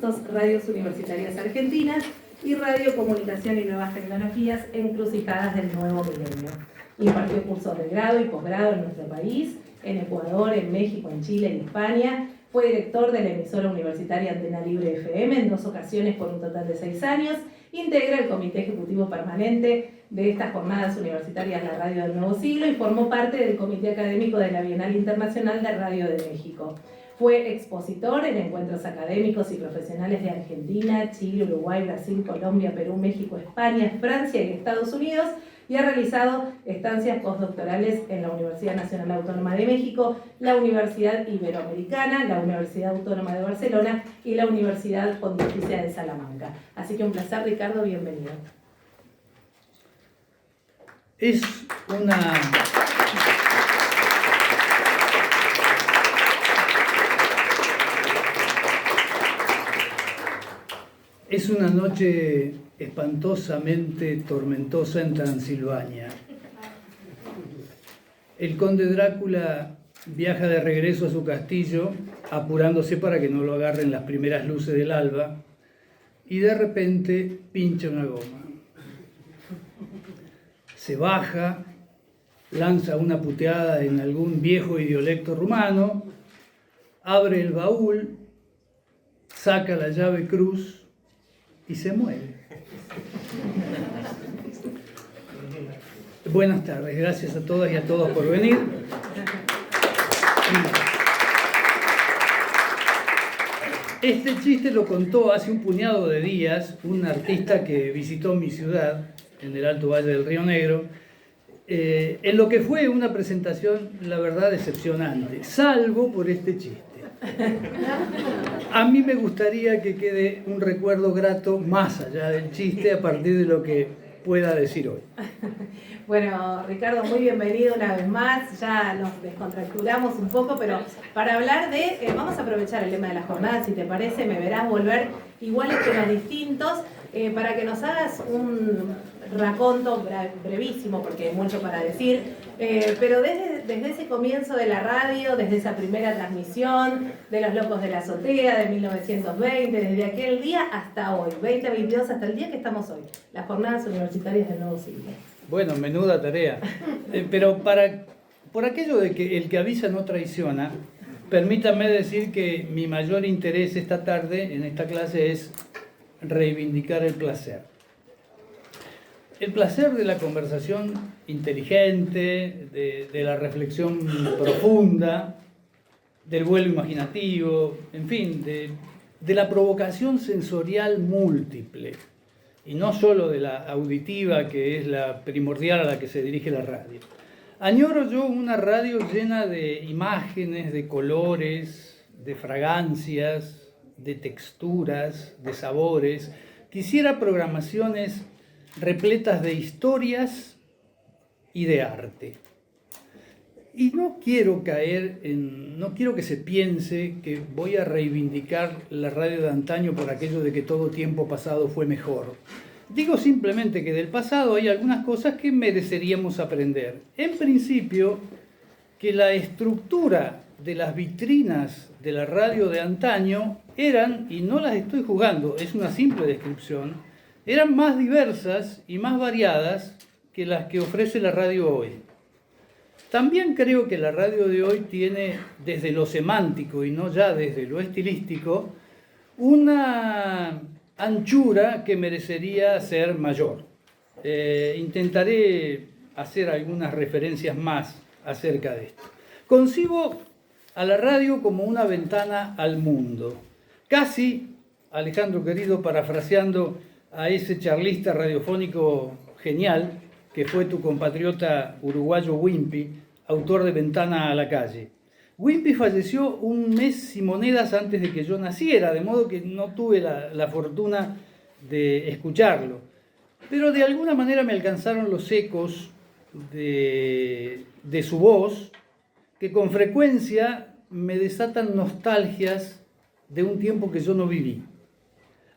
Radios Universitarias Argentinas y Radio Comunicación y Nuevas Tecnologías encrucijadas del nuevo milenio. Impartió cursos de grado y posgrado en nuestro país, en Ecuador, en México, en Chile, en España. Fue director de la emisora universitaria Antena Libre FM en 2 ocasiones por un total de 6 años. Integra el comité ejecutivo permanente de estas jornadas universitarias La Radio del Nuevo Siglo y formó parte del comité académico de la Bienal Internacional de Radio de México. Fue expositor en encuentros académicos y profesionales de Argentina, Chile, Uruguay, Brasil, Colombia, Perú, México, España, Francia y Estados Unidos, y ha realizado estancias postdoctorales en la Universidad Nacional Autónoma de México, la Universidad Iberoamericana, la Universidad Autónoma de Barcelona y la Universidad Pontificia de Salamanca. Así que un placer, Ricardo, bienvenido. Es una noche espantosamente tormentosa en Transilvania. El conde Drácula viaja de regreso a su castillo, apurándose para que no lo agarren las primeras luces del alba, y de repente pincha una goma. Se baja, lanza una puteada en algún viejo idiolecto rumano, abre el baúl, saca la llave cruz y se muere. Buenas tardes, gracias a todas y a todos por venir. Este chiste lo contó hace un puñado de días un artista que visitó mi ciudad, en el Alto Valle del Río Negro, en lo que fue una presentación, la verdad, decepcionante, salvo por este chiste. A mí me gustaría que quede un recuerdo grato más allá del chiste a partir de lo que pueda decir hoy. Bueno, Ricardo, muy bienvenido una vez más. Ya nos descontracturamos un poco, pero para hablar de... vamos a aprovechar el lema de la jornada, si te parece, me verás volver iguales pero distintos, para que nos hagas un raconto brevísimo, porque hay mucho para decir, pero desde ese comienzo de la radio, desde esa primera transmisión de Los Locos de la Azotea de 1920, desde aquel día hasta hoy, 2022, hasta el día que estamos hoy, las jornadas universitarias del nuevo siglo. Bueno, menuda tarea. Pero por aquello de que el que avisa no traiciona, permítanme decir que mi mayor interés esta tarde en esta clase es reivindicar el placer. El placer de la conversación inteligente, de la reflexión profunda, del vuelo imaginativo, en fin, de la provocación sensorial múltiple, y no solo de la auditiva, que es la primordial a la que se dirige la radio. Añoro yo una radio llena de imágenes, de colores, de fragancias, de texturas, de sabores. Quisiera programaciones repletas de historias y de arte. Y no quiero que se piense que voy a reivindicar la radio de antaño por aquello de que todo tiempo pasado fue mejor. Digo simplemente que del pasado hay algunas cosas que mereceríamos aprender. En principio, que la estructura de las vitrinas de la radio de antaño eran, y no las estoy jugando, es una simple descripción, eran más diversas y más variadas que las que ofrece la radio hoy. También creo que la radio de hoy tiene, desde lo semántico y no ya desde lo estilístico, una anchura que merecería ser mayor. Intentaré hacer algunas referencias más acerca de esto. Concibo a la radio como una ventana al mundo. Casi, Alejandro querido, parafraseando a ese charlista radiofónico genial que fue tu compatriota uruguayo Wimpy, autor de Ventana a la calle. Wimpy falleció un mes y monedas antes de que yo naciera, de modo que no tuve la fortuna de escucharlo. Pero de alguna manera me alcanzaron los ecos de su voz, que con frecuencia me desatan nostalgias de un tiempo que yo no viví.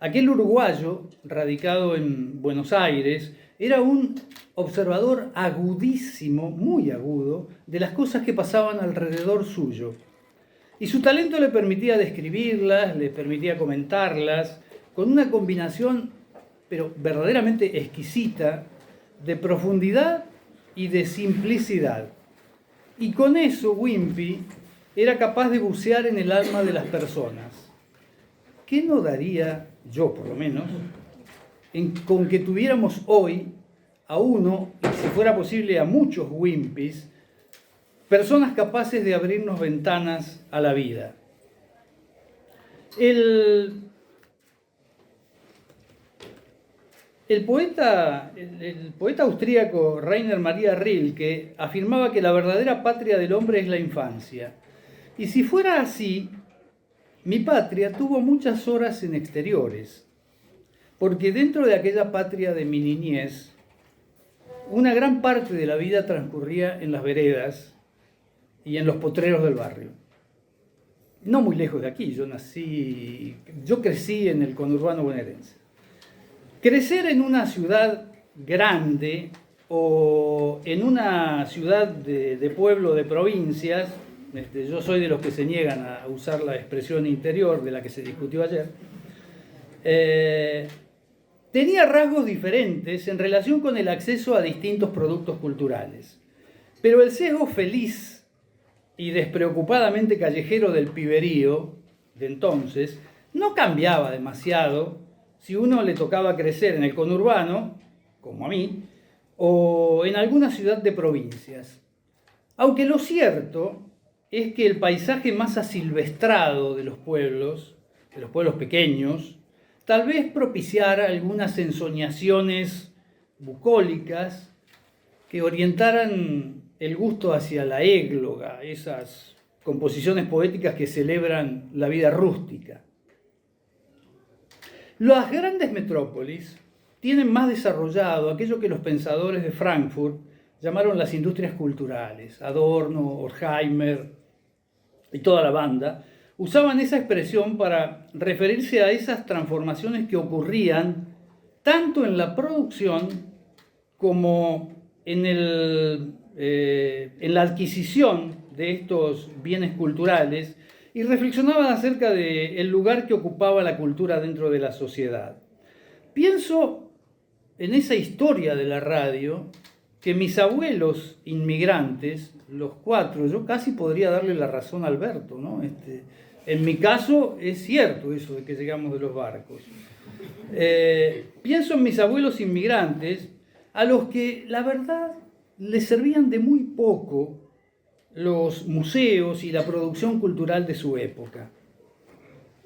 Aquel uruguayo, radicado en Buenos Aires, era un observador agudísimo, muy agudo, de las cosas que pasaban alrededor suyo. Y su talento le permitía describirlas, le permitía comentarlas, con una combinación, pero verdaderamente exquisita, de profundidad y de simplicidad. Y con eso Wimpy era capaz de bucear en el alma de las personas. ¿Qué no daría, yo por lo menos, con que tuviéramos hoy a uno, y si fuera posible a muchos Wimpys, personas capaces de abrirnos ventanas a la vida? El poeta austríaco Rainer Maria Rilke afirmaba que la verdadera patria del hombre es la infancia. Y si fuera así, mi patria tuvo muchas horas en exteriores, porque dentro de aquella patria de mi niñez, una gran parte de la vida transcurría en las veredas y en los potreros del barrio. No muy lejos de aquí, yo crecí en el conurbano bonaerense. Crecer en una ciudad grande o en una ciudad de pueblo de provincias, yo soy de los que se niegan a usar la expresión interior de la que se discutió ayer, tenía rasgos diferentes en relación con el acceso a distintos productos culturales. Pero el sesgo feliz y despreocupadamente callejero del piberío de entonces no cambiaba demasiado si uno le tocaba crecer en el conurbano, como a mí, o en alguna ciudad de provincias. Aunque lo cierto es que el paisaje más asilvestrado de los pueblos pequeños, tal vez propiciara algunas ensoñaciones bucólicas que orientaran el gusto hacia la égloga, esas composiciones poéticas que celebran la vida rústica. Las grandes metrópolis tienen más desarrollado aquello que los pensadores de Frankfurt llamaron las industrias culturales. Adorno, Horkheimer y toda la banda usaban esa expresión para referirse a esas transformaciones que ocurrían tanto en la producción como en la adquisición de estos bienes culturales, y reflexionaban acerca del lugar que ocupaba la cultura dentro de la sociedad. Pienso en esa historia de la radio que mis abuelos inmigrantes, los cuatro, yo casi podría darle la razón a Alberto, ¿no? En mi caso es cierto eso de que llegamos de los barcos. Pienso en mis abuelos inmigrantes, a los que la verdad les servían de muy poco los museos y la producción cultural de su época.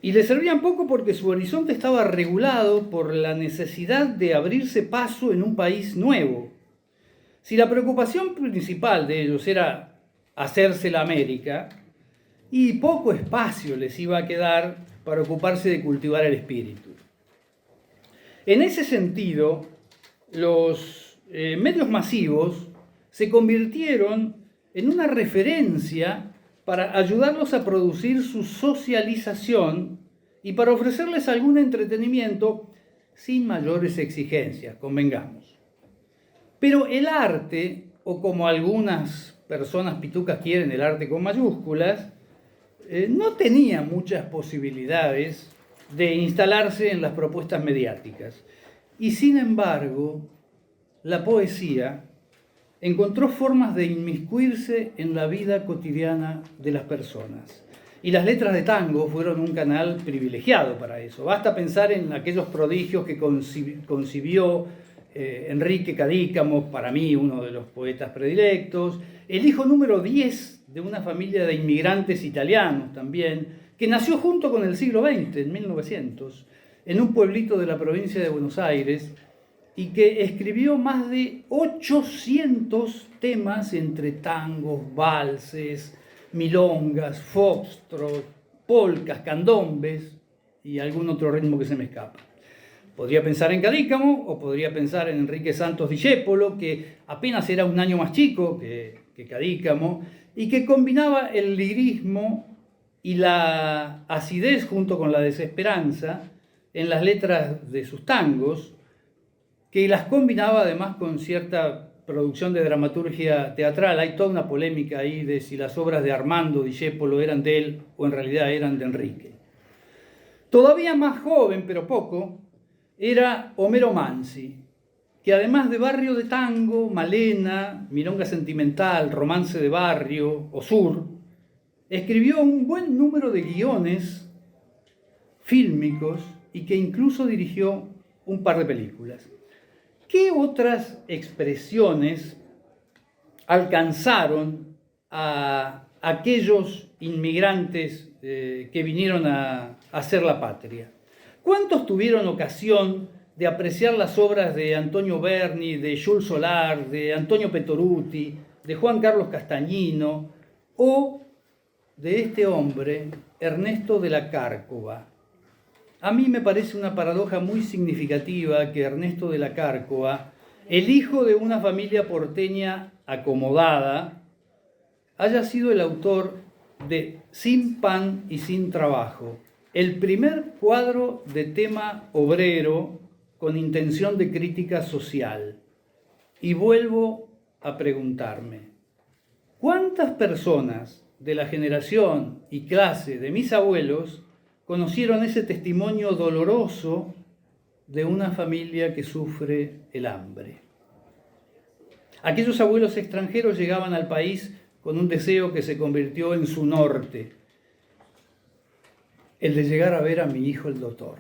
Y les servían poco porque su horizonte estaba regulado por la necesidad de abrirse paso en un país nuevo. Si la preocupación principal de ellos era hacerse la América, y poco espacio les iba a quedar para ocuparse de cultivar el espíritu. En ese sentido, los medios masivos se convirtieron en una referencia para ayudarlos a producir su socialización y para ofrecerles algún entretenimiento sin mayores exigencias, convengamos. Pero el arte, o como algunas personas pitucas quieren, el arte con mayúsculas, no tenía muchas posibilidades de instalarse en las propuestas mediáticas. Y sin embargo, la poesía encontró formas de inmiscuirse en la vida cotidiana de las personas. Y las letras de tango fueron un canal privilegiado para eso. Basta pensar en aquellos prodigios que concibió Enrique Cadícamo, para mí uno de los poetas predilectos, el hijo número 10 de una familia de inmigrantes italianos también, que nació junto con el siglo XX, en 1900, en un pueblito de la provincia de Buenos Aires, y que escribió más de 800 temas entre tangos, valses, milongas, foxtrot, polcas, candombes y algún otro ritmo que se me escapa. Podría pensar en Cadícamo o podría pensar en Enrique Santos Discépolo, que apenas era un año más chico que Cadícamo y que combinaba el lirismo y la acidez junto con la desesperanza en las letras de sus tangos, que las combinaba además con cierta producción de dramaturgia teatral. Hay toda una polémica ahí de si las obras de Armando Discépolo eran de él o en realidad eran de Enrique. Todavía más joven, pero poco, era Homero Mansi, que además de Barrio de Tango, Malena, Milonga Sentimental, Romance de Barrio o Sur, escribió un buen número de guiones fílmicos y que incluso dirigió un par de películas. ¿Qué otras expresiones alcanzaron a aquellos inmigrantes que vinieron a hacer la patria? ¿Cuántos tuvieron ocasión de apreciar las obras de Antonio Berni, de Jules Solar, de Antonio Petoruti, de Juan Carlos Castañino o de este hombre, Ernesto de la Cárcova? A mí me parece una paradoja muy significativa que Ernesto de la Cárcova, el hijo de una familia porteña acomodada, haya sido el autor de Sin pan y sin trabajo, el primer cuadro de tema obrero con intención de crítica social. Y vuelvo a preguntarme, ¿cuántas personas de la generación y clase de mis abuelos conocieron ese testimonio doloroso de una familia que sufre el hambre? Aquellos abuelos extranjeros llegaban al país con un deseo que se convirtió en su norte, el de llegar a ver a mi hijo el doctor.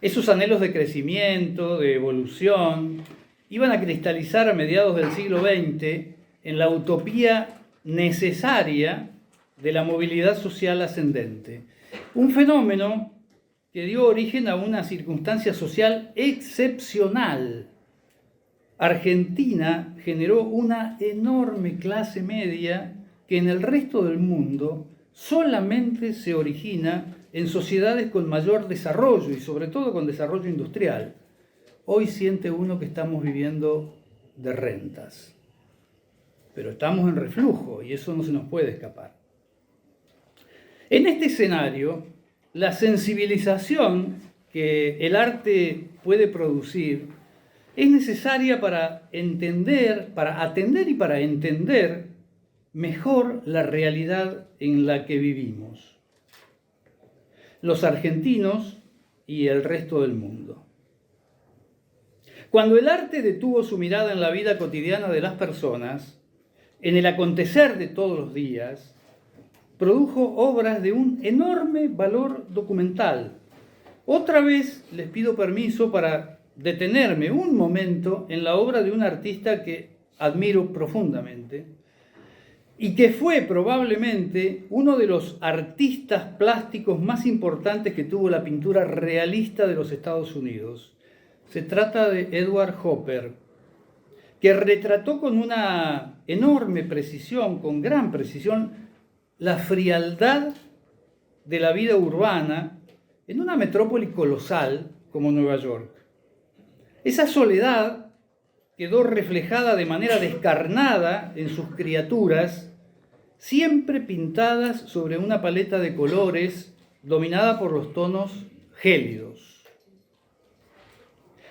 Esos anhelos de crecimiento, de evolución, iban a cristalizar a mediados del siglo XX en la utopía necesaria de la movilidad social ascendente. Un fenómeno que dio origen a una circunstancia social excepcional. Argentina generó una enorme clase media que en el resto del mundo solamente se origina en sociedades con mayor desarrollo y sobre todo con desarrollo industrial. Hoy siente uno que estamos viviendo de rentas, pero estamos en reflujo y eso no se nos puede escapar. En este escenario, la sensibilización que el arte puede producir es necesaria para entender, para atender y para entender mejor la realidad en la que vivimos, los argentinos y el resto del mundo. Cuando el arte detuvo su mirada en la vida cotidiana de las personas, en el acontecer de todos los días, produjo obras de un enorme valor documental. Otra vez les pido permiso para detenerme un momento en la obra de un artista que admiro profundamente y que fue probablemente uno de los artistas plásticos más importantes que tuvo la pintura realista de los Estados Unidos. Se trata de Edward Hopper, que retrató con una enorme precisión, con gran precisión, la frialdad de la vida urbana en una metrópoli colosal como Nueva York. Esa soledad quedó reflejada de manera descarnada en sus criaturas, siempre pintadas sobre una paleta de colores dominada por los tonos gélidos.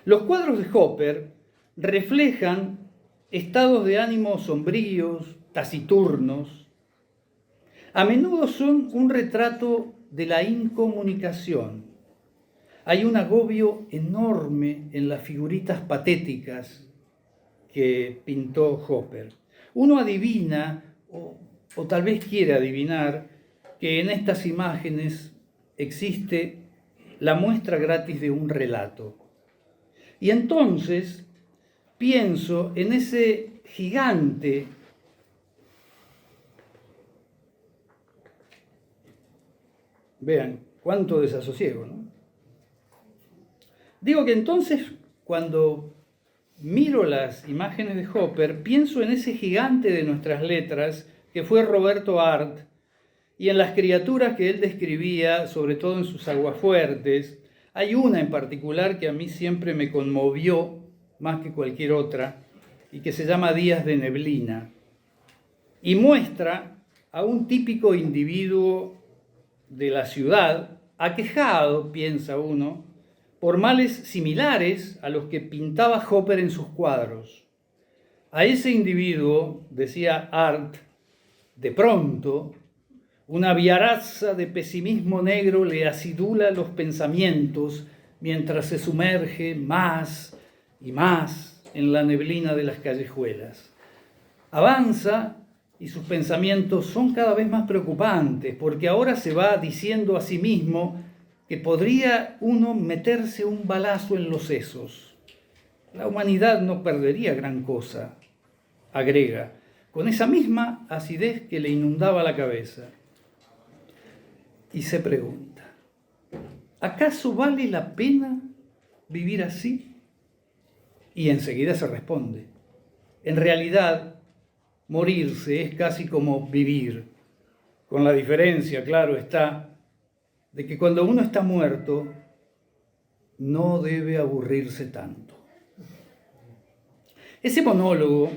Los cuadros de Hopper reflejan estados de ánimo sombríos, taciturnos. A menudo son un retrato de la incomunicación. Hay un agobio enorme en las figuritas patéticas que pintó Hopper. Uno adivina, o tal vez quiere adivinar, que en estas imágenes existe la muestra gratis de un relato. Y entonces pienso en ese gigante vean cuánto desasosiego, ¿no? Digo que entonces cuando miro las imágenes de Hopper, pienso en ese gigante de nuestras letras que fue Roberto Arlt y en las criaturas que él describía, sobre todo en sus aguafuertes. Hay una en particular que a mí siempre me conmovió más que cualquier otra y que se llama Días de Neblina y muestra a un típico individuo de la ciudad aquejado, piensa uno, por males similares a los que pintaba Hopper en sus cuadros. A ese individuo, decía Art, de pronto, una viaraza de pesimismo negro le acidula los pensamientos mientras se sumerge más y más en la neblina de las callejuelas. Avanza y sus pensamientos son cada vez más preocupantes, porque ahora se va diciendo a sí mismo que podría uno meterse un balazo en los sesos. La humanidad no perdería gran cosa, agrega, con esa misma acidez que le inundaba la cabeza. Y se pregunta, ¿acaso vale la pena vivir así? Y enseguida se responde, en realidad, morirse es casi como vivir, con la diferencia, claro está, de que cuando uno está muerto, no debe aburrirse tanto. Ese monólogo,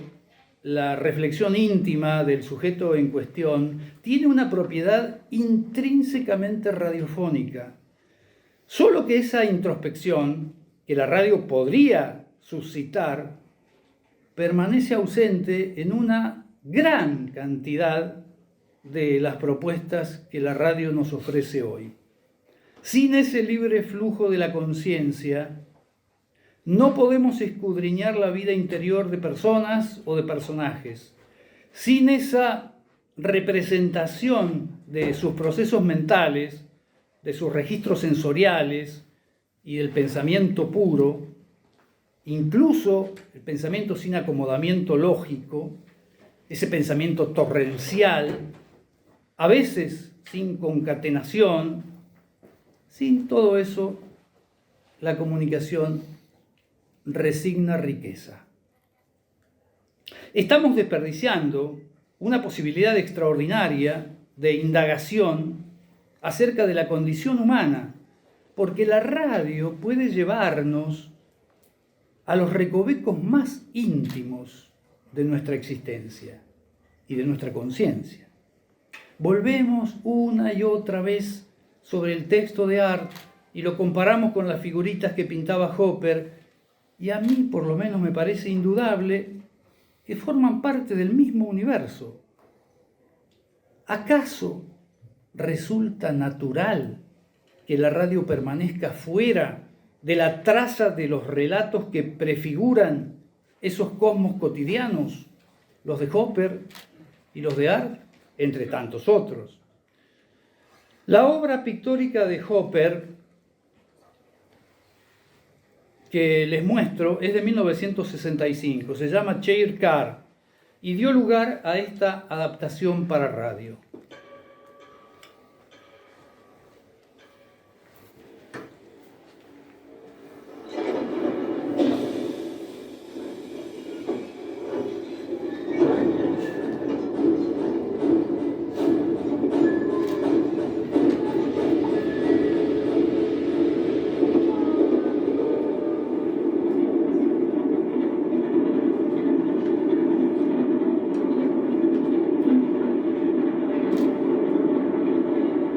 la reflexión íntima del sujeto en cuestión, tiene una propiedad intrínsecamente radiofónica. Solo que esa introspección, que la radio podría suscitar, permanece ausente en una gran cantidad de las propuestas que la radio nos ofrece hoy. Sin ese libre flujo de la conciencia, no podemos escudriñar la vida interior de personas o de personajes. Sin esa representación de sus procesos mentales, de sus registros sensoriales y del pensamiento puro, incluso el pensamiento sin acomodamiento lógico, ese pensamiento torrencial, a veces sin concatenación, sin todo eso, la comunicación resigna riqueza. Estamos desperdiciando una posibilidad extraordinaria de indagación acerca de la condición humana, porque la radio puede llevarnos a los recovecos más íntimos de nuestra existencia y de nuestra conciencia. Volvemos una y otra vez sobre el texto de Art y lo comparamos con las figuritas que pintaba Hopper, y a mí por lo menos me parece indudable que forman parte del mismo universo. ¿Acaso resulta natural que la radio permanezca fuera de la traza de los relatos que prefiguran esos cosmos cotidianos, los de Hopper y los de Art, entre tantos otros? La obra pictórica de Hopper que les muestro es de 1965, se llama Chair Car y dio lugar a esta adaptación para radio.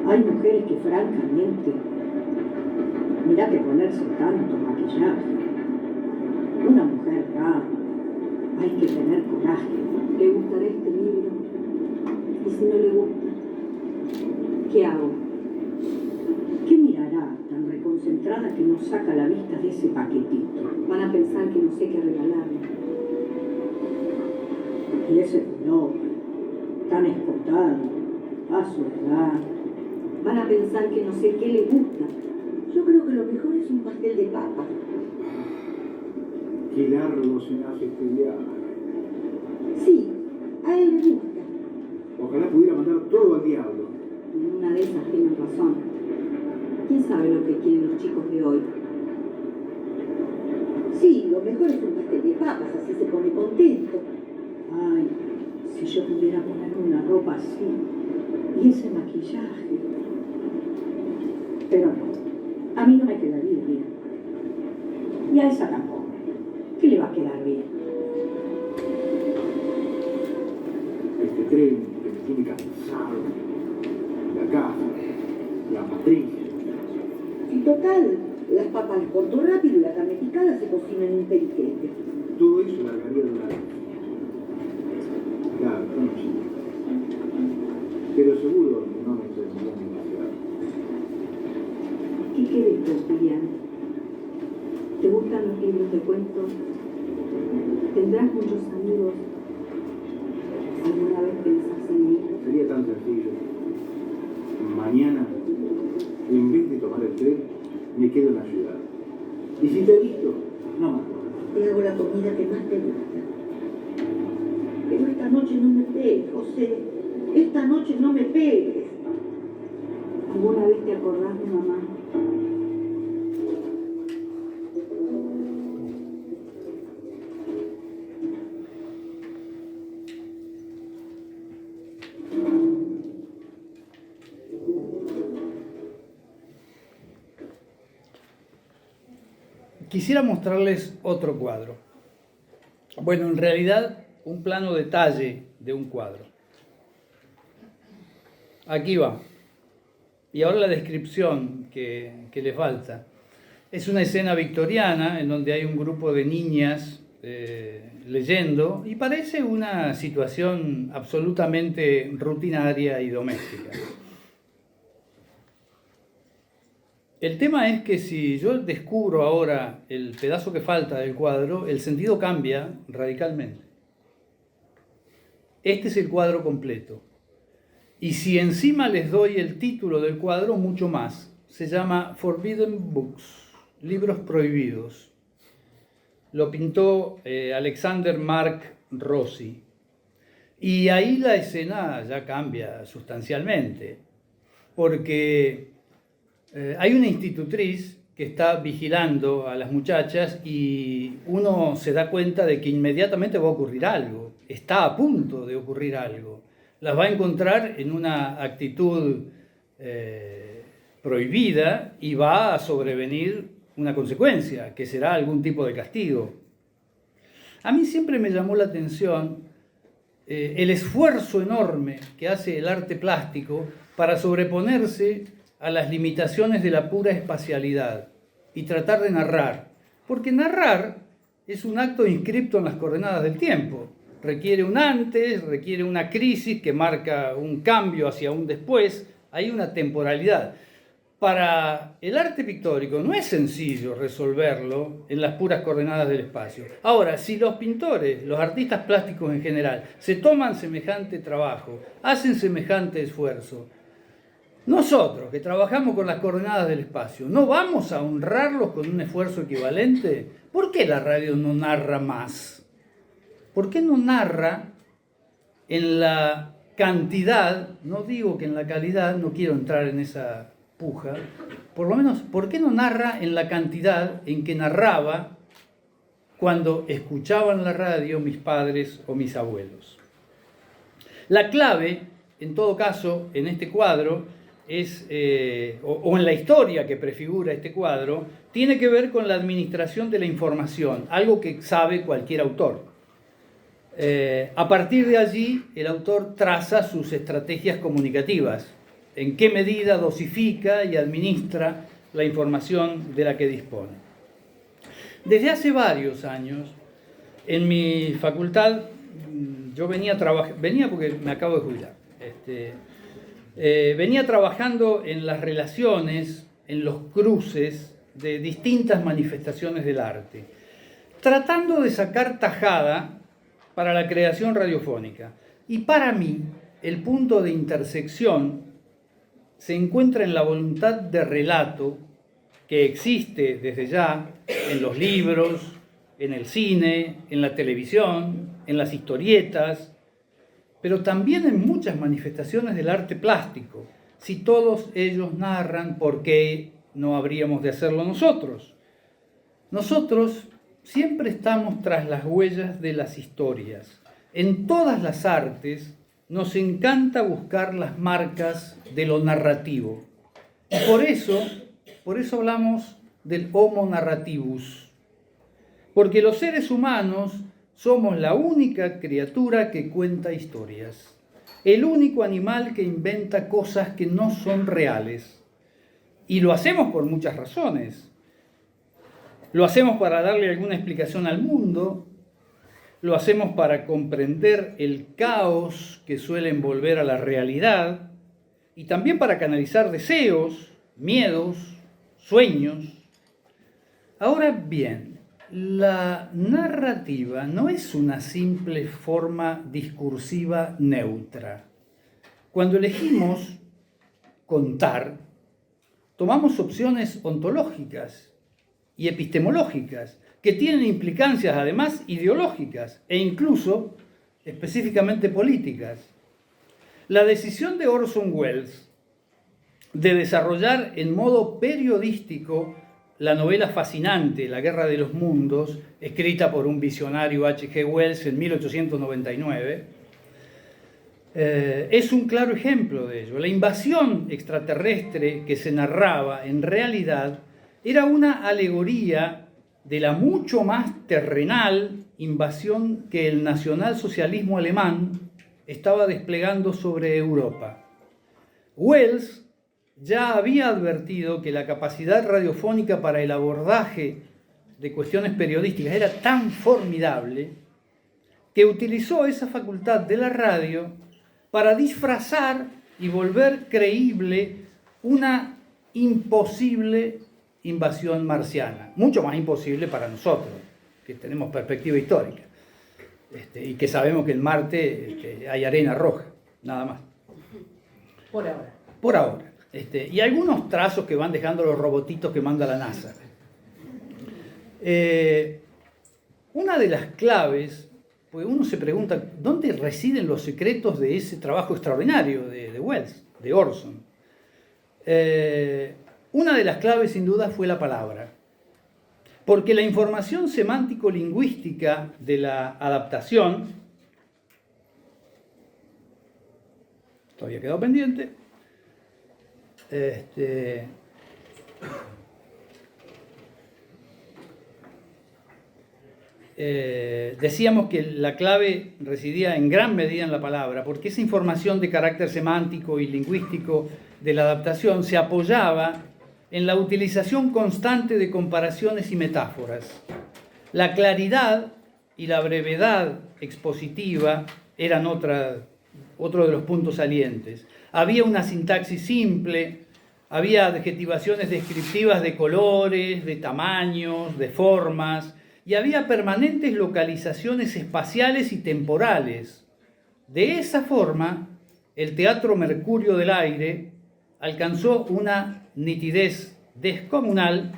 Hay mujeres que francamente, mirá que ponerse tanto maquillaje. Una mujer rara, hay que tener coraje. ¿Le gustará este libro? ¿Y si no le gusta? ¿Qué hago? ¿Qué mirará tan reconcentrada que no saca la vista de ese paquetito? Van a pensar que no sé qué regalarle. Y ese color, tan escotado, a su edad. Van a pensar que no sé qué le gusta. Yo creo que lo mejor es un pastel de papa. Qué largo se me hace este viaje. Sí, a él le gusta. Ojalá pudiera mandar todo al diablo. En una de esas tiene razón. ¿Quién sabe lo que quieren los chicos de hoy? Sí, lo mejor es un pastel de papas, así se pone contento. Ay, si yo pudiera ponerme una ropa así y ese maquillaje. Pero no, a mí no me quedaría bien. Y a esa tampoco. ¿Qué le va a quedar bien? Este tren que me tiene cansado. La casa, la Patricia. Y total, las papas las corto rápido y la carne picada se cocina en un periquete. Todo eso largaría de una vez. No, sí. Pero seguro no me extrañaría demasiado. ¿Qué querés vos, Julián? ¿Te gustan los libros de cuentos? ¿Tendrás muchos amigos? ¿Alguna vez pensás en mí? Sería tan sencillo. Mañana, en vez de tomar el tren, me quedo en la ciudad. Y si te he visto, no me acuerdo. Te hago la comida que más te gusta. Pero esta noche no me pegues, José. Esta noche no me pegues. ¿Alguna vez te acordás de mamá? Quisiera mostrarles otro cuadro. Bueno, en realidad, un plano detalle de un cuadro. Aquí va. Y ahora la descripción que le falta. Es una escena victoriana en donde hay un grupo de niñas leyendo y parece una situación absolutamente rutinaria y doméstica. El tema es que si yo descubro ahora el pedazo que falta del cuadro, el sentido cambia radicalmente. Este es el cuadro completo. Y si encima les doy el título del cuadro, mucho más. Se llama Forbidden Books, libros prohibidos. Lo pintó Alexander Mark Rossi. Y ahí la escena ya cambia sustancialmente, porque hay una institutriz que está vigilando a las muchachas y uno se da cuenta de que inmediatamente va a ocurrir algo. Está a punto de ocurrir algo. Las va a encontrar en una actitud prohibida y va a sobrevenir una consecuencia, que será algún tipo de castigo. A mí siempre me llamó la atención el esfuerzo enorme que hace el arte plástico para sobreponerse a las limitaciones de la pura espacialidad y tratar de narrar. Porque narrar es un acto inscripto en las coordenadas del tiempo. Requiere un antes, requiere una crisis que marca un cambio hacia un después. Hay una temporalidad. Para el arte pictórico no es sencillo resolverlo en las puras coordenadas del espacio. Ahora, si los pintores, los artistas plásticos en general, se toman semejante trabajo, hacen semejante esfuerzo, nosotros, que trabajamos con las coordenadas del espacio, ¿no vamos a honrarlos con un esfuerzo equivalente? ¿Por qué la radio no narra más? ¿Por qué no narra en la cantidad, no digo que en la calidad, no quiero entrar en esa puja, por lo menos, ¿por qué no narra en la cantidad en que narraba cuando escuchaban la radio mis padres o mis abuelos? La clave, en todo caso, en este cuadro, es, o en la historia que prefigura este cuadro, tiene que ver con la administración de la información, algo que sabe cualquier autor. A partir de allí, el autor traza sus estrategias comunicativas, en qué medida dosifica y administra la información de la que dispone. Desde hace varios años, en mi facultad, yo venía porque me acabo de jubilar, venía trabajando en las relaciones, en los cruces de distintas manifestaciones del arte, tratando de sacar tajada para la creación radiofónica. Y para mí, el punto de intersección se encuentra en la voluntad de relato que existe desde ya en los libros, en el cine, en la televisión, en las historietas, pero también en muchas manifestaciones del arte plástico. Si todos ellos narran, ¿por qué no habríamos de hacerlo nosotros? Nosotros siempre estamos tras las huellas de las historias. En todas las artes nos encanta buscar las marcas de lo narrativo. Y por eso hablamos del Homo narrativus. Porque los seres humanos somos la única criatura que cuenta historias. El único animal que inventa cosas que no son reales. Y lo hacemos por muchas razones. Lo hacemos para darle alguna explicación al mundo, lo hacemos para comprender el caos que suele envolver a la realidad y también para canalizar deseos, miedos, sueños. Ahora bien, la narrativa no es una simple forma discursiva neutra. Cuando elegimos contar, tomamos opciones ontológicas y epistemológicas que tienen implicancias además ideológicas e incluso específicamente políticas. La decisión de Orson Welles de desarrollar en modo periodístico la novela fascinante La Guerra de los Mundos, escrita por un visionario H.G. Wells en 1899, es un claro ejemplo de ello. La invasión extraterrestre que se narraba en realidad era una alegoría de la mucho más terrenal invasión que el nacionalsocialismo alemán estaba desplegando sobre Europa. Wells ya había advertido que la capacidad radiofónica para el abordaje de cuestiones periodísticas era tan formidable que utilizó esa facultad de la radio para disfrazar y volver creíble una imposible invasión marciana, mucho más imposible para nosotros, que tenemos perspectiva histórica, y que sabemos que en Marte hay arena roja, nada más. Por ahora. Por ahora. Y algunos trazos que van dejando los robotitos que manda la NASA. Una de las claves, pues uno se pregunta, ¿dónde residen los secretos de ese trabajo extraordinario de Wells, de Orson? Una de las claves, sin duda, fue la palabra. Porque la información semántico-lingüística de la adaptación, todavía quedó pendiente, decíamos que la clave residía en gran medida en la palabra, porque esa información de carácter semántico y lingüístico de la adaptación se apoyaba en la utilización constante de comparaciones y metáforas. La claridad y la brevedad expositiva eran otro de los puntos salientes. Había una sintaxis simple, había adjetivaciones descriptivas de colores, de tamaños, de formas, y había permanentes localizaciones espaciales y temporales. De esa forma, el Teatro Mercurio del Aire alcanzó una nitidez descomunal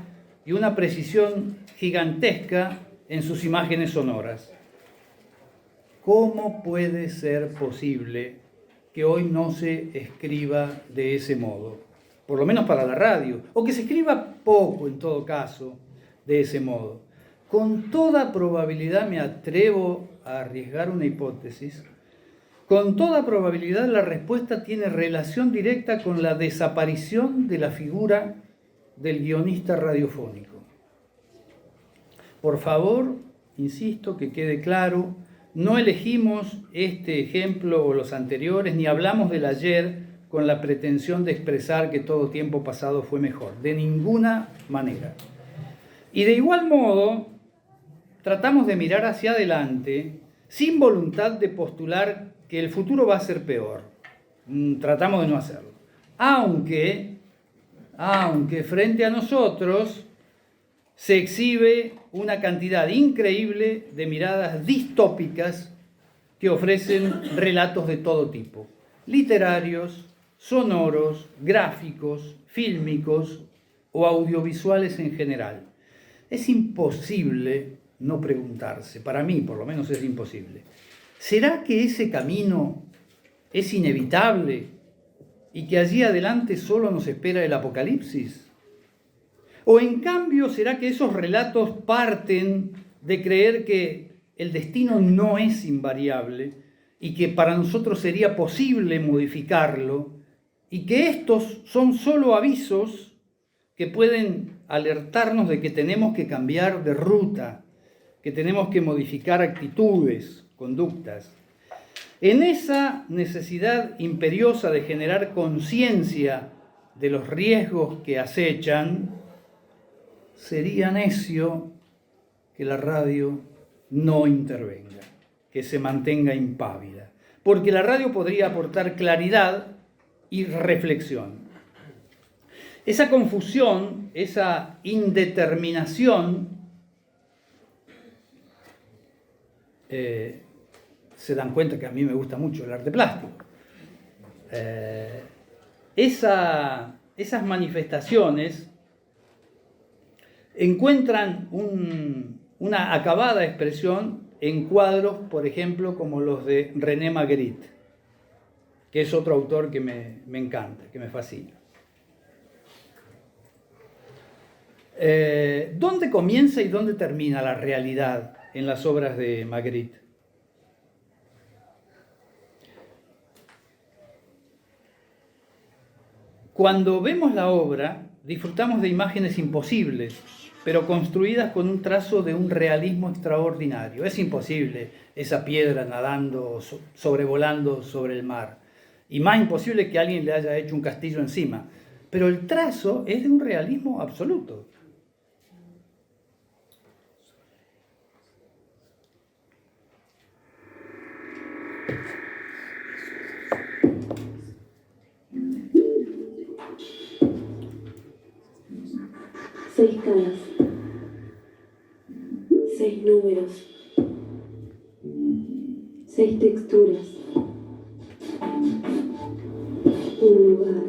y una precisión gigantesca en sus imágenes sonoras. ¿Cómo puede ser posible que hoy no se escriba de ese modo? Por lo menos para la radio, o que se escriba poco en todo caso de ese modo. Con toda probabilidad, me atrevo a arriesgar una hipótesis, con toda probabilidad la respuesta tiene relación directa con la desaparición de la figura del guionista radiofónico. Por favor, insisto, que quede claro, no elegimos este ejemplo o los anteriores, ni hablamos del ayer con la pretensión de expresar que todo tiempo pasado fue mejor, de ninguna manera. Y de igual modo, tratamos de mirar hacia adelante sin voluntad de postular que el futuro va a ser peor. Tratamos de no hacerlo. Aunque frente a nosotros se exhibe una cantidad increíble de miradas distópicas que ofrecen relatos de todo tipo, literarios, sonoros, gráficos, fílmicos o audiovisuales en general. Es imposible no preguntarse, para mí por lo menos es imposible. ¿Será que ese camino es inevitable y que allí adelante solo nos espera el apocalipsis? ¿O en cambio será que esos relatos parten de creer que el destino no es invariable y que para nosotros sería posible modificarlo y que estos son solo avisos que pueden alertarnos de que tenemos que cambiar de ruta, que tenemos que modificar actitudes, conductas? En esa necesidad imperiosa de generar conciencia de los riesgos que acechan, sería necio que la radio no intervenga, que se mantenga impávida, porque la radio podría aportar claridad y reflexión. Esa confusión, esa indeterminación, se dan cuenta que a mí me gusta mucho el arte plástico. Esas manifestaciones encuentran una acabada expresión en cuadros, por ejemplo, como los de René Magritte, que es otro autor que me encanta, que me fascina. ¿Dónde comienza y dónde termina la realidad en las obras de Magritte? Cuando vemos la obra, disfrutamos de imágenes imposibles, pero construidas con un trazo de un realismo extraordinario. Es imposible esa piedra nadando, sobrevolando sobre el mar. Y más imposible que alguien le haya hecho un castillo encima. Pero el trazo es de un realismo absoluto. Seis caras, 6 números, 6 texturas, un lugar.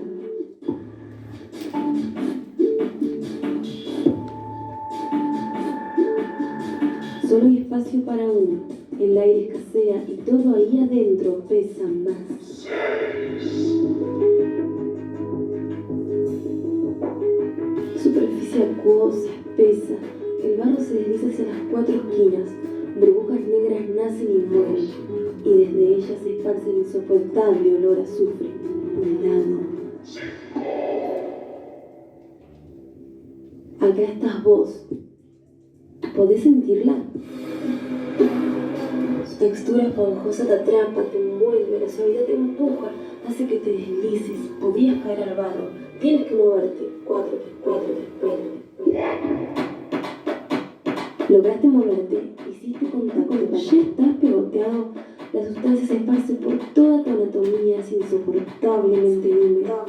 Solo hay espacio para uno, el aire escasea y todo ahí adentro pesa más. Superficie acuosa, espesa, el barro se desliza hacia las 4 esquinas, burbujas negras nacen y mueren, y desde ellas se esparce el insoportable olor a azufre, helado. Acá estás vos. ¿Podés sentirla? Su textura esponjosa te atrapa, te envuelve, la suavidad te empuja, hace que te deslices, podrías caer al barro, tienes que moverte, 4 te esperan. Lograste moverte, hiciste contacto, ya estás pegoteado, la sustancia se esparce por toda tu anatomía, es insoportablemente húmeda.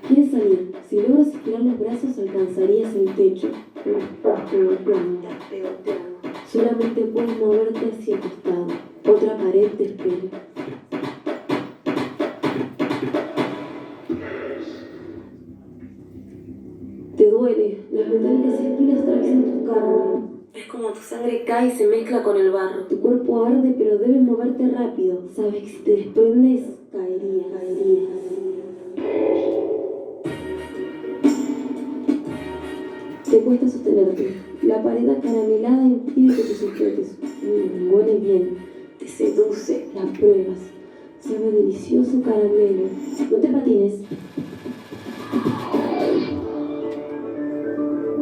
Quieres salir, si logras estirar los brazos alcanzarías el techo, pero estás pegoteando. Solamente puedes moverte hacia el costado, otra pared te espera. Te duele, las metálicas espinas atraviesan tu carne. Es como tu sangre cae y se mezcla con el barro. Tu cuerpo arde, pero debes moverte rápido. Sabes que si te desprendes, caerías. Te cuesta sostenerte. La pared acaramelada impide que te sujetes. Huele bien, te seduce, la pruebas. Sabe delicioso caramelo. No te patines.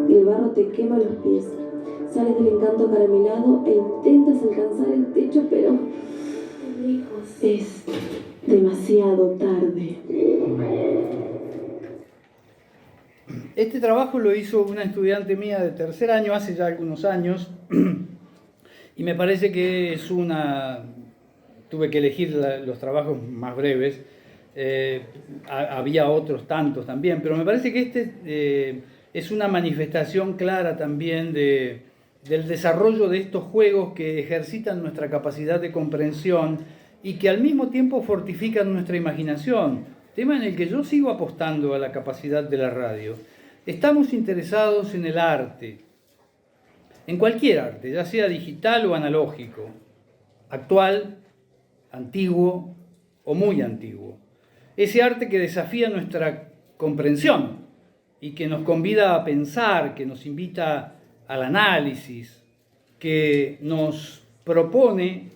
El barro te quema los pies. Sales del encanto acaramelado e intentas alcanzar el techo, pero es demasiado tarde. Este trabajo lo hizo una estudiante mía de tercer año hace ya algunos años y me parece que es tuve que elegir los trabajos más breves, había otros tantos también, pero me parece que este es una manifestación clara también del desarrollo de estos juegos que ejercitan nuestra capacidad de comprensión y que al mismo tiempo fortifican nuestra imaginación, tema en el que yo sigo apostando a la capacidad de la radio. Estamos interesados en el arte, en cualquier arte, ya sea digital o analógico, actual, antiguo o muy antiguo. Ese arte que desafía nuestra comprensión y que nos convida a pensar, que nos invita al análisis, que nos propone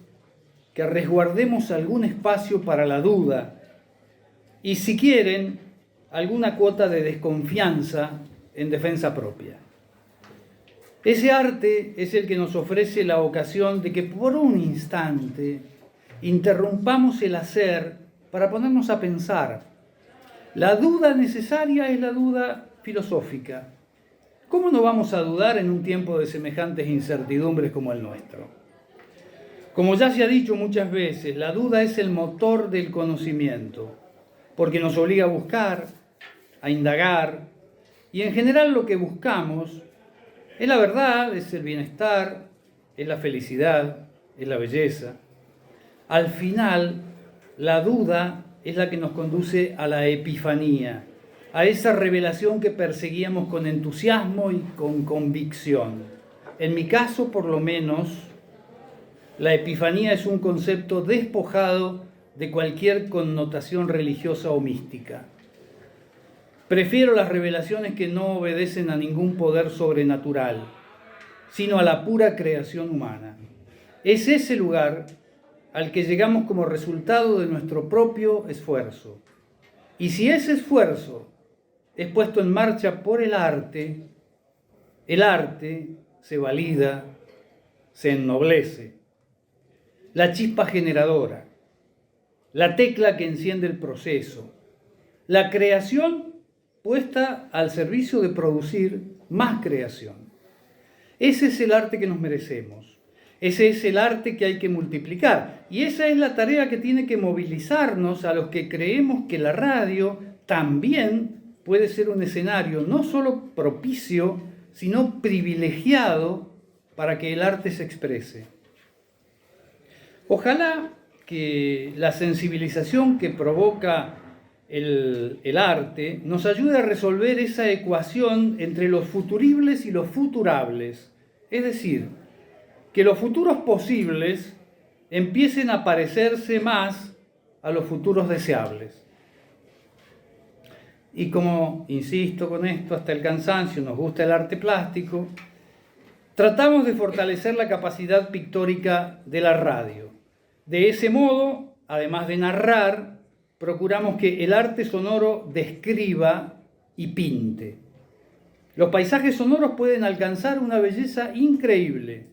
que resguardemos algún espacio para la duda y, si quieren, alguna cuota de desconfianza en defensa propia. Ese arte es el que nos ofrece la ocasión de que por un instante interrumpamos el hacer para ponernos a pensar. La duda necesaria es la duda filosófica. ¿Cómo no vamos a dudar en un tiempo de semejantes incertidumbres como el nuestro? Como ya se ha dicho muchas veces, la duda es el motor del conocimiento, porque nos obliga a buscar, a indagar, y en general lo que buscamos es la verdad, es el bienestar, es la felicidad, es la belleza. Al final, la duda es la que nos conduce a la epifanía, a esa revelación que perseguíamos con entusiasmo y con convicción. En mi caso, por lo menos, la epifanía es un concepto despojado de cualquier connotación religiosa o mística. Prefiero las revelaciones que no obedecen a ningún poder sobrenatural, sino a la pura creación humana. Es ese lugar al que llegamos como resultado de nuestro propio esfuerzo. Y si ese esfuerzo es puesto en marcha por el arte se valida, se ennoblece. La chispa generadora, la tecla que enciende el proceso, la creación puesta al servicio de producir más creación. Ese es el arte que nos merecemos, ese es el arte que hay que multiplicar y esa es la tarea que tiene que movilizarnos a los que creemos que la radio también puede ser un escenario no solo propicio, sino privilegiado para que el arte se exprese. Ojalá que la sensibilización que provoca el arte nos ayude a resolver esa ecuación entre los futuribles y los futurables. Es decir, que los futuros posibles empiecen a parecerse más a los futuros deseables. Y como, insisto con esto, hasta el cansancio nos gusta el arte plástico, tratamos de fortalecer la capacidad pictórica de la radio. De ese modo, además de narrar, procuramos que el arte sonoro describa y pinte. Los paisajes sonoros pueden alcanzar una belleza increíble,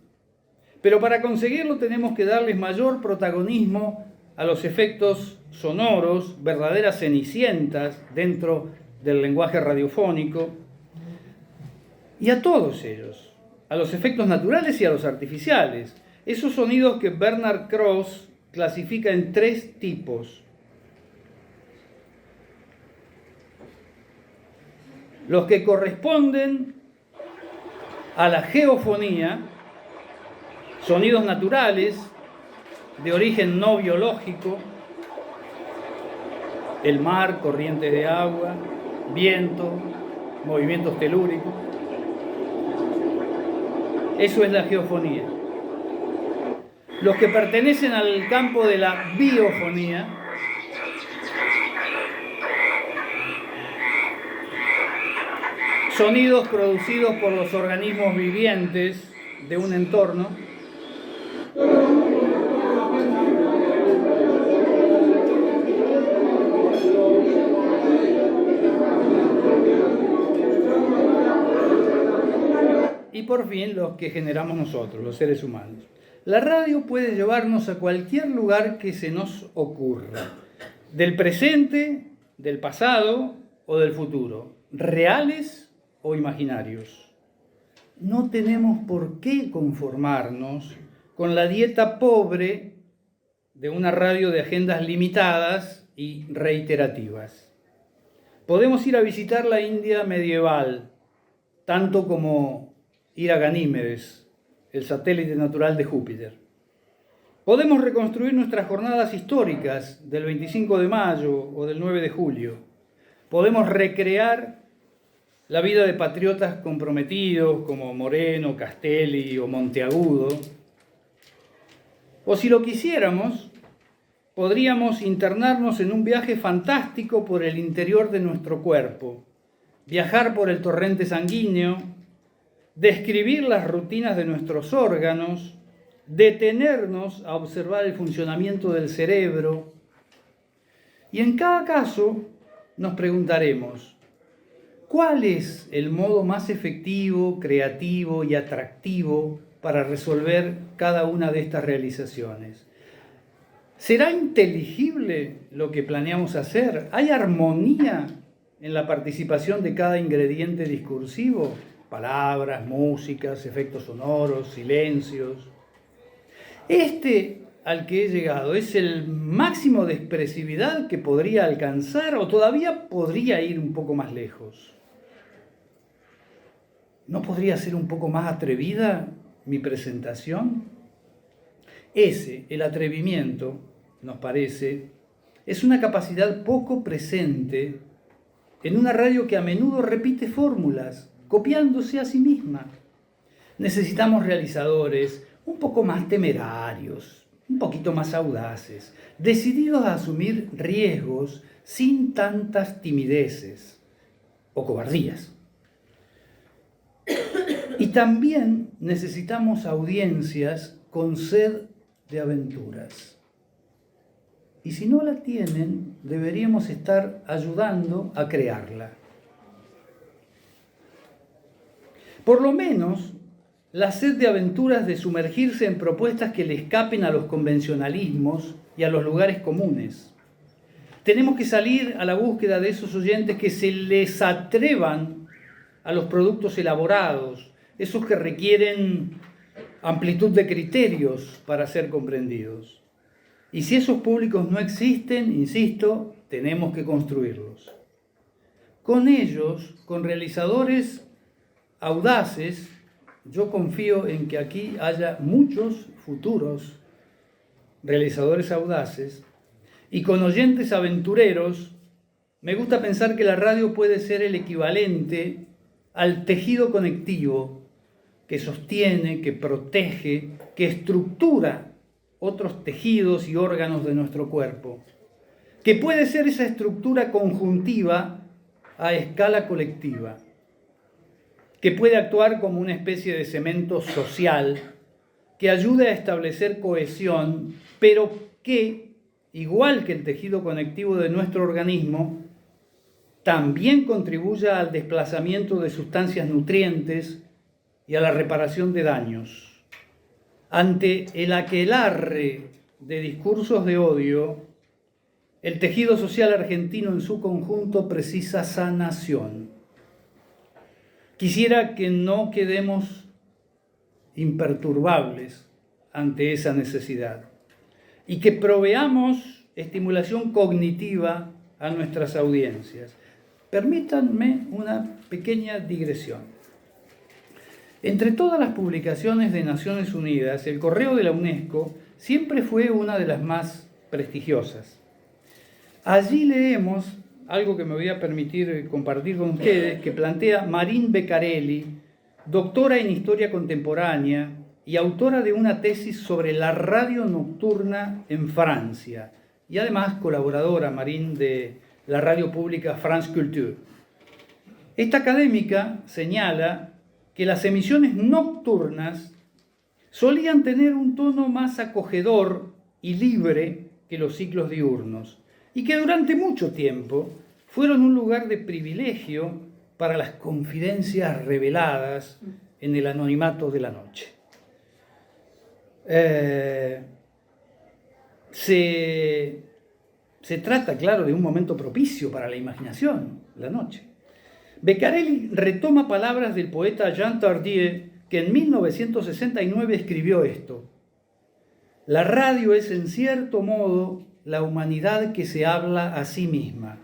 pero para conseguirlo tenemos que darles mayor protagonismo a los efectos sonoros, verdaderas cenicientas dentro del lenguaje radiofónico, y a todos ellos, a los efectos naturales y a los artificiales. Esos sonidos que Bernard Krauss clasifica en 3 tipos. Los que corresponden a la geofonía, sonidos naturales de origen no biológico, el mar, corrientes de agua, viento, movimientos telúricos. Eso es la geofonía. Los que pertenecen al campo de la biofonía, sonidos producidos por los organismos vivientes de un entorno. Y por fin los que generamos nosotros, los seres humanos. La radio puede llevarnos a cualquier lugar que se nos ocurra, del presente, del pasado o del futuro, reales o imaginarios. No tenemos por qué conformarnos con la dieta pobre de una radio de agendas limitadas y reiterativas. Podemos ir a visitar la India medieval, tanto como ir a Ganímedes, el satélite natural de Júpiter. Podemos reconstruir nuestras jornadas históricas del 25 de mayo o del 9 de julio. Podemos recrear la vida de patriotas comprometidos como Moreno, Castelli o Monteagudo. O si lo quisiéramos, podríamos internarnos en un viaje fantástico por el interior de nuestro cuerpo, viajar por el torrente sanguíneo, describir las rutinas de nuestros órganos, detenernos a observar el funcionamiento del cerebro. Y en cada caso nos preguntaremos, ¿cuál es el modo más efectivo, creativo y atractivo para resolver cada una de estas realizaciones? ¿Será inteligible lo que planeamos hacer? ¿Hay armonía en la participación de cada ingrediente discursivo? Palabras, músicas, efectos sonoros, silencios. Este al que he llegado es el máximo de expresividad que podría alcanzar o todavía podría ir un poco más lejos. ¿No podría ser un poco más atrevida mi presentación? El atrevimiento, nos parece, es una capacidad poco presente en una radio que a menudo repite fórmulas, copiándose a sí misma. Necesitamos realizadores un poco más temerarios, un poquito más audaces, decididos a asumir riesgos sin tantas timideces o cobardías. Y también necesitamos audiencias con sed de aventuras. Y si no la tienen, deberíamos estar ayudando a crearla. Por lo menos, la sed de aventuras de sumergirse en propuestas que le escapen a los convencionalismos y a los lugares comunes. Tenemos que salir a la búsqueda de esos oyentes que se les atrevan a los productos elaborados, esos que requieren amplitud de criterios para ser comprendidos. Y si esos públicos no existen, insisto, tenemos que construirlos. Con ellos, con realizadores audaces, yo confío en que aquí haya muchos futuros realizadores audaces, y con oyentes aventureros, me gusta pensar que la radio puede ser el equivalente al tejido conectivo que sostiene, que protege, que estructura otros tejidos y órganos de nuestro cuerpo, que puede ser esa estructura conjuntiva a escala colectiva, que puede actuar como una especie de cemento social que ayude a establecer cohesión, pero que, igual que el tejido conectivo de nuestro organismo, también contribuya al desplazamiento de sustancias nutrientes y a la reparación de daños. Ante el aquelarre de discursos de odio, el tejido social argentino en su conjunto precisa sanación. Quisiera que no quedemos imperturbables ante esa necesidad y que proveamos estimulación cognitiva a nuestras audiencias. Permítanme una pequeña digresión. Entre todas las publicaciones de Naciones Unidas, el Correo de la UNESCO siempre fue una de las más prestigiosas. Allí leemos algo que me voy a permitir compartir con ustedes, que plantea Marín Beccarelli, doctora en Historia Contemporánea y autora de una tesis sobre la radio nocturna en Francia, y además colaboradora, Marín, de la radio pública France Culture. Esta académica señala que las emisiones nocturnas solían tener un tono más acogedor y libre que los ciclos diurnos, y que durante mucho tiempo fueron un lugar de privilegio para las confidencias reveladas en el anonimato de la noche. Se trata, claro, de un momento propicio para la imaginación, la noche. Beccarelli retoma palabras del poeta Jean Tardieu, que en 1969 escribió esto: la radio es en cierto modo la humanidad que se habla a sí misma,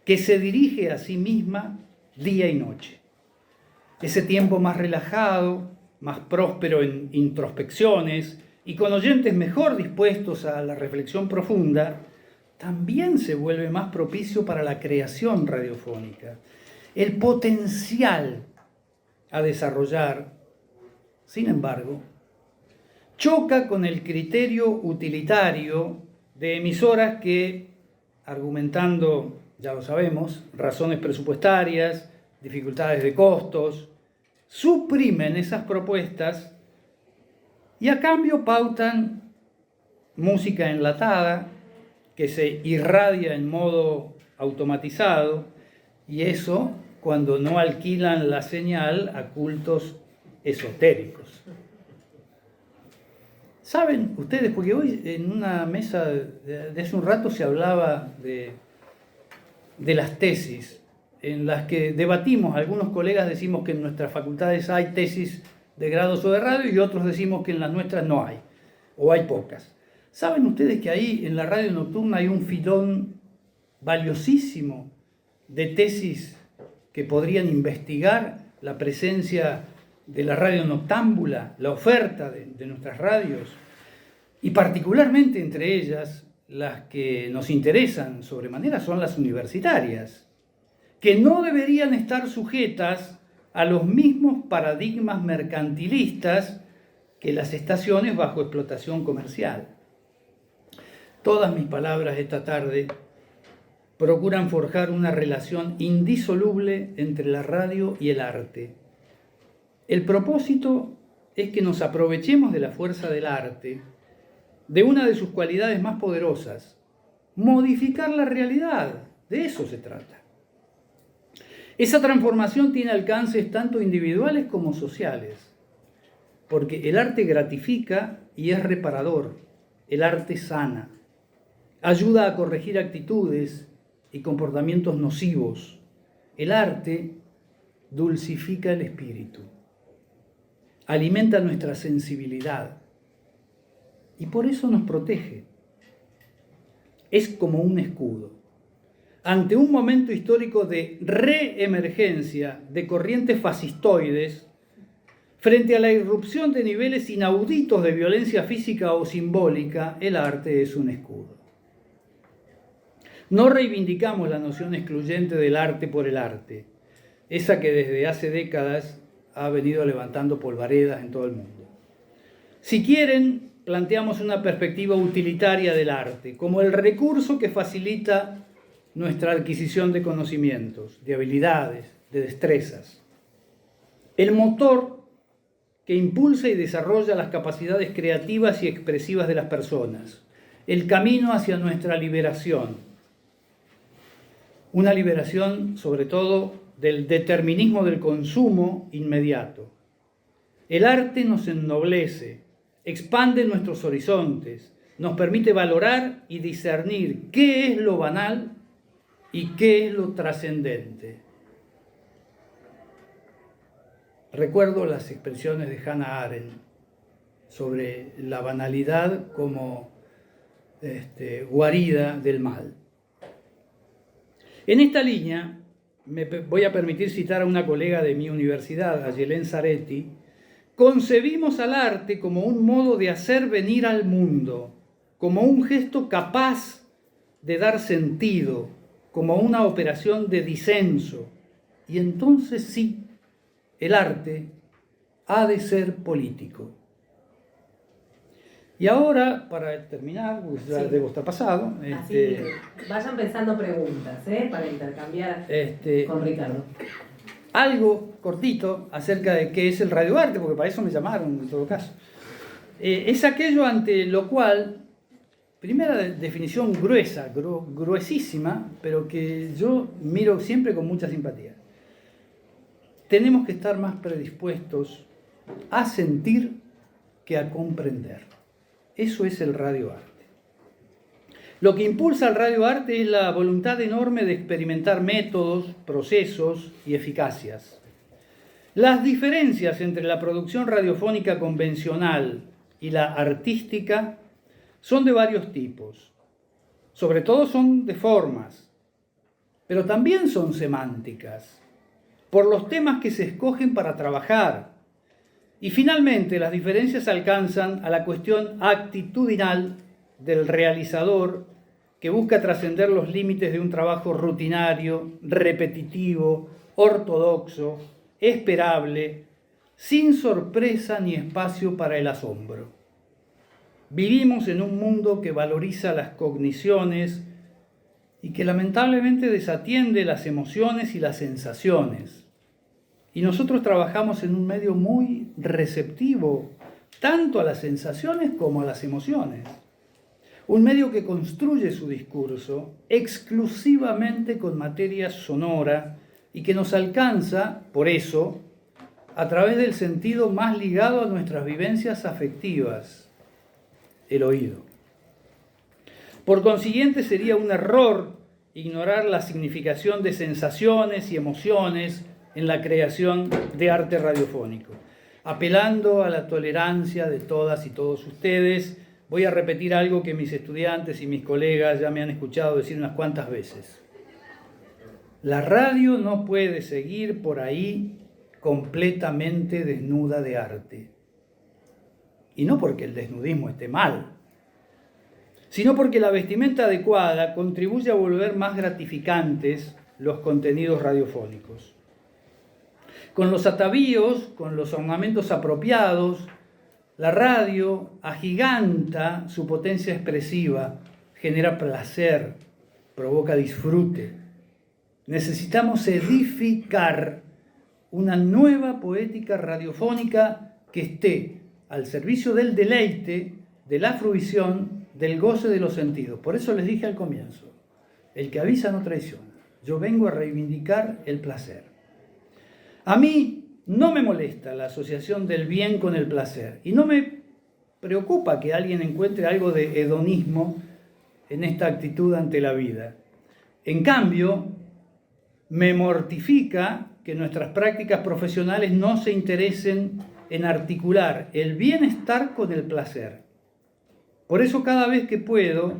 que se dirige a sí misma día y noche. Ese tiempo más relajado, más próspero en introspecciones y con oyentes mejor dispuestos a la reflexión profunda, también se vuelve más propicio para la creación radiofónica. El potencial a desarrollar, sin embargo, choca con el criterio utilitario de emisoras que, argumentando, ya lo sabemos, razones presupuestarias, dificultades de costos, suprimen esas propuestas y a cambio pautan música enlatada que se irradia en modo automatizado, y eso cuando no alquilan la señal a cultos esotéricos. ¿Saben ustedes? Porque hoy en una mesa de hace un rato se hablaba de las tesis en las que debatimos. Algunos colegas decimos que en nuestras facultades hay tesis de grado sobre radio y otros decimos que en las nuestras no hay. o hay pocas. ¿Saben ustedes que ahí en la radio nocturna hay un filón valiosísimo de tesis que podrían investigar la presencia de la radio noctámbula, la oferta de nuestras radios, y particularmente entre ellas las que nos interesan sobremanera son las universitarias, que no deberían estar sujetas a los mismos paradigmas mercantilistas que las estaciones bajo explotación comercial. Todas mis palabras esta tarde procuran forjar una relación indisoluble entre la radio y el arte. El propósito es que nos aprovechemos de la fuerza del arte, de una de sus cualidades más poderosas, modificar la realidad. De eso se trata. Esa transformación tiene alcances tanto individuales como sociales, porque el arte gratifica y es reparador, el arte sana, ayuda a corregir actitudes y comportamientos nocivos. El arte dulcifica el espíritu, alimenta nuestra sensibilidad y por eso nos protege. Es como un escudo. Ante un momento histórico de reemergencia de corrientes fascistoides, frente a la irrupción de niveles inauditos de violencia física o simbólica, el arte es un escudo. No reivindicamos la noción excluyente del arte por el arte, esa que desde hace décadas ha venido levantando polvaredas en todo el mundo. Si quieren, planteamos una perspectiva utilitaria del arte, como el recurso que facilita nuestra adquisición de conocimientos, de habilidades, de destrezas. El motor que impulsa y desarrolla las capacidades creativas y expresivas de las personas. El camino hacia nuestra liberación. Una liberación, sobre todo, del determinismo del consumo inmediato. El arte nos ennoblece, expande nuestros horizontes, nos permite valorar y discernir qué es lo banal y qué es lo trascendente. Recuerdo las expresiones de Hannah Arendt sobre la banalidad como guarida del mal. En esta línea me voy a permitir citar a una colega de mi universidad, a Yelén Zaretti. Concebimos al arte como un modo de hacer venir al mundo, como un gesto capaz de dar sentido, como una operación de disenso. Y entonces sí, el arte ha de ser político. Y ahora, para terminar, pues ya debo estar pasado. Así, vayan pensando preguntas, para intercambiar con Ricardo. Algo cortito acerca de qué es el radioarte, porque para eso me llamaron en todo caso. Es aquello ante lo cual, primera definición gruesa, gruesísima, pero que yo miro siempre con mucha simpatía. Tenemos que estar más predispuestos a sentir que a comprender. Eso es el radioarte. Lo que impulsa al radioarte es la voluntad enorme de experimentar métodos, procesos y eficacias. Las diferencias entre la producción radiofónica convencional y la artística son de varios tipos. Sobre todo son de formas, pero también son semánticas, por los temas que se escogen para trabajar. Y finalmente las diferencias alcanzan a la cuestión actitudinal del realizador que busca trascender los límites de un trabajo rutinario, repetitivo, ortodoxo, esperable, sin sorpresa ni espacio para el asombro. Vivimos en un mundo que valoriza las cogniciones y que lamentablemente desatiende las emociones y las sensaciones. Y nosotros trabajamos en un medio muy receptivo, tanto a las sensaciones como a las emociones. Un medio que construye su discurso exclusivamente con materia sonora y que nos alcanza, por eso, a través del sentido más ligado a nuestras vivencias afectivas, el oído. Por consiguiente, sería un error ignorar la significación de sensaciones y emociones en la creación de arte radiofónico. Apelando a la tolerancia de todas y todos ustedes, voy a repetir algo que mis estudiantes y mis colegas ya me han escuchado decir unas cuantas veces. La radio no puede seguir por ahí completamente desnuda de arte. Y no porque el desnudismo esté mal, sino porque la vestimenta adecuada contribuye a volver más gratificantes los contenidos radiofónicos. Con los atavíos, con los ornamentos apropiados, la radio agiganta su potencia expresiva, genera placer, provoca disfrute. Necesitamos edificar una nueva poética radiofónica que esté al servicio del deleite, de la fruición, del goce de los sentidos. Por eso les dije al comienzo, el que avisa no traiciona. Yo vengo a reivindicar el placer. A mí no me molesta la asociación del bien con el placer y no me preocupa que alguien encuentre algo de hedonismo en esta actitud ante la vida. En cambio, me mortifica que nuestras prácticas profesionales no se interesen en articular el bienestar con el placer. Por eso cada vez que puedo,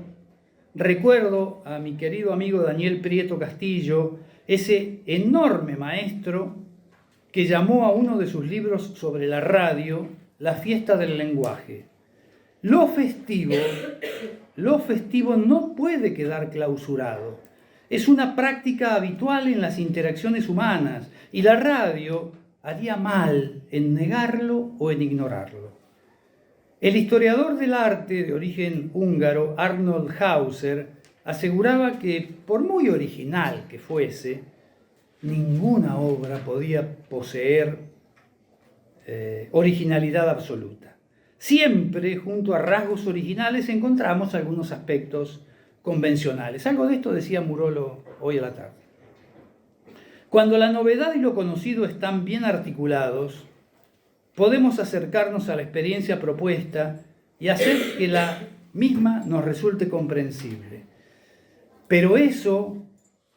recuerdo a mi querido amigo Daniel Prieto Castillo, ese enorme maestro que llamó a uno de sus libros sobre la radio La fiesta del lenguaje. Lo festivo no puede quedar clausurado. Es una práctica habitual en las interacciones humanas y la radio haría mal en negarlo o en ignorarlo. El historiador del arte de origen húngaro Arnold Hauser aseguraba que, por muy original que fuese, ninguna obra podía poseer originalidad absoluta. Siempre, junto a rasgos originales, encontramos algunos aspectos convencionales. Algo de esto decía Murolo hoy a la tarde. Cuando la novedad y lo conocido están bien articulados, podemos acercarnos a la experiencia propuesta y hacer que la misma nos resulte comprensible. Pero eso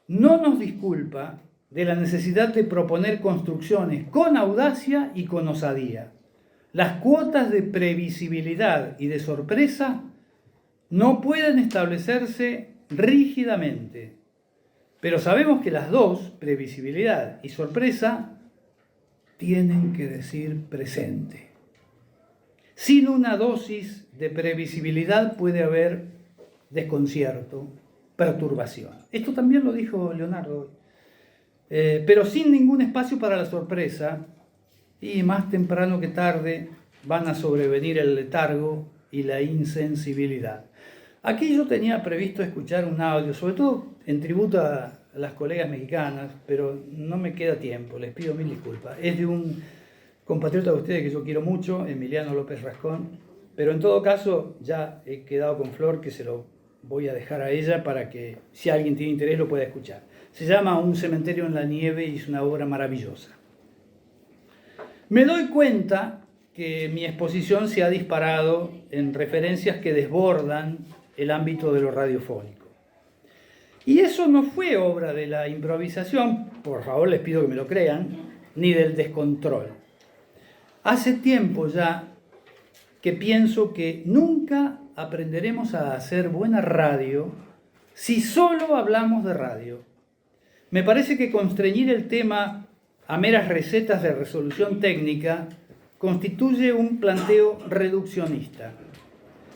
no nos disculpa de la necesidad de proponer construcciones con audacia y con osadía. Las cuotas de previsibilidad y de sorpresa no pueden establecerse rígidamente, pero sabemos que las dos, previsibilidad y sorpresa, tienen que decir presente. Sin una dosis de previsibilidad puede haber desconcierto, perturbación. Esto también lo dijo Leonardo. Pero sin ningún espacio para la sorpresa, y más temprano que tarde van a sobrevenir el letargo y la insensibilidad. Aquí yo tenía previsto escuchar un audio, sobre todo en tributo a las colegas mexicanas, pero no me queda tiempo, les pido mil disculpas. Es de un compatriota de ustedes que yo quiero mucho, Emiliano López Rascón, pero en todo caso ya he quedado con Flor, que se lo voy a dejar a ella para que, si alguien tiene interés, lo pueda escuchar. Se llama Un cementerio en la nieve y es una obra maravillosa. Me doy cuenta que mi exposición se ha disparado en referencias que desbordan el ámbito de lo radiofónico. Y eso no fue obra de la improvisación, por favor les pido que me lo crean, ni del descontrol. Hace tiempo ya que pienso que nunca aprenderemos a hacer buena radio si solo hablamos de radio. Me parece que constreñir el tema a meras recetas de resolución técnica constituye un planteo reduccionista.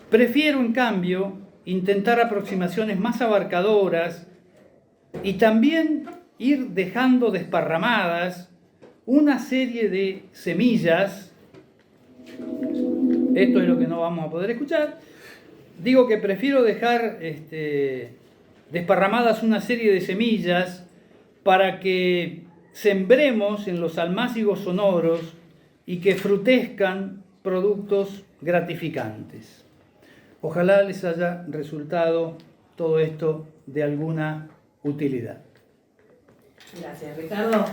Prefiero, en cambio, intentar aproximaciones más abarcadoras y también ir dejando desparramadas una serie de semillas. Esto es lo que no vamos a poder escuchar. Digo que prefiero dejar desparramadas una serie de semillas para que sembremos en los almácigos sonoros y que frutezcan productos gratificantes. Ojalá les haya resultado todo esto de alguna utilidad. Gracias, Ricardo.